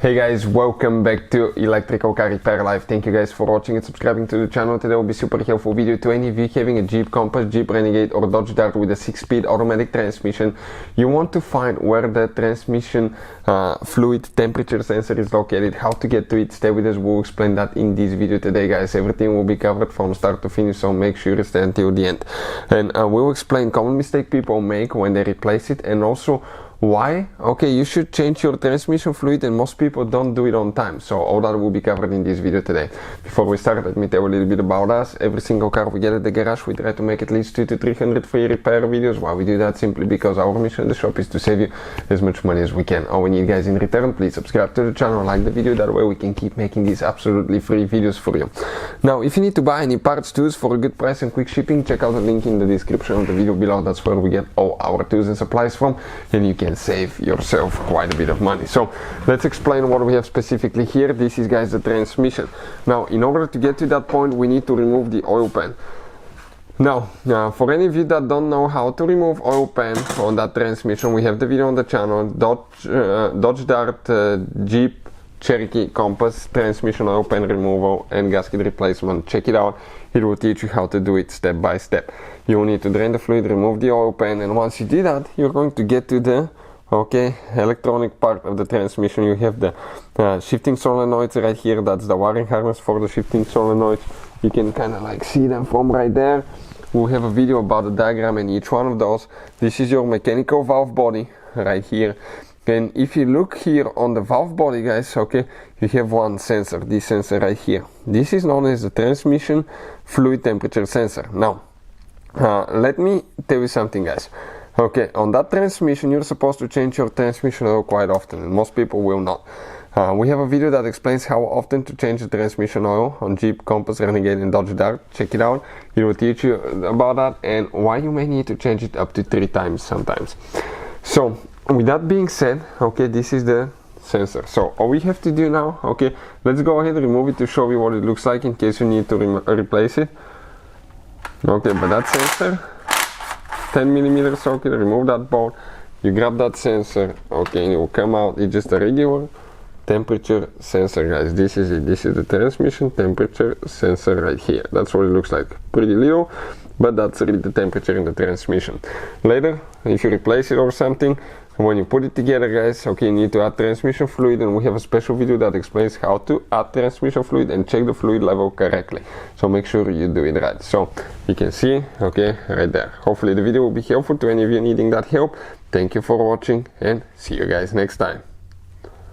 Hey guys, welcome back to Electrical Car Repair Live. Thank you guys for watching and subscribing to the channel. Today will be super helpful video to any of you having a Jeep Compass, Jeep Renegade or Dodge Dart with a 6-speed automatic transmission. You want to find where the transmission fluid temperature sensor is located, how to get to it. Stay with us, we'll explain that in this video today guys. Everything will be covered from start to finish, so make sure you stay until the end. And we'll explain common mistake people make when they replace it, and also why you should change your transmission fluid, and most people don't do it on time. So all that will be covered in this video today. Before we start, let me tell you a little bit about us. Every single car we get at the garage, we try to make at least 200 to 300 free repair videos. Why we do that? Simply because our mission in the shop is to save you as much money as we can. All we need guys in return, please subscribe to the channel, like the video, that way we can keep making these absolutely free videos for you. Now if you need to buy any parts, tools for a good price and quick shipping, check out the link in the description of the video below. That's where we get all our tools and supplies from, and you can save yourself quite a bit of money. So let's explain what we have specifically here. This is guys the transmission. Now in order to get to that point, we need to remove the oil pan. Now for any of you that don't know how to remove oil pan on that transmission, we have the video on the channel. Dodge Dart, Jeep Cherokee Compass transmission oil pan removal and gasket replacement. Check it out, it will teach you how to do it step by step. You will need to drain the fluid, remove the oil pan, and once you do that, you're going to get to the electronic part of the transmission. You have the shifting solenoids right here. That's the wiring harness for the shifting solenoids. You can kind of like see them from right there. We'll have a video about the diagram in each one of those. This is your mechanical valve body right here. And if you look here on the valve body guys, you have one sensor, this sensor right here. This is known as the transmission fluid temperature sensor. Now let me tell you something guys. On that transmission, you're supposed to change your transmission oil quite often, and most people will not. We have a video that explains how often to change the transmission oil on Jeep, Compass, Renegade and Dodge Dart. Check it out, it will teach you about that and why you may need to change it up to 3 times sometimes. So with that being said, this is the sensor. So all we have to do now, let's go ahead and remove it to show you what it looks like in case you need to replace it. But that sensor, 10mm socket, remove that bolt, you grab that sensor, and it will come out. It's just a regular temperature sensor guys. This is it, this is the transmission temperature sensor right here. That's what it looks like, pretty little, but that's really the temperature in the transmission. Later if you replace it or something, when you put it together guys, you need to add transmission fluid, and we have a special video that explains how to add transmission fluid and check the fluid level correctly. So make sure you do it right. So you can see right there. Hopefully the video will be helpful to any of you needing that help. Thank you for watching and see you guys next time.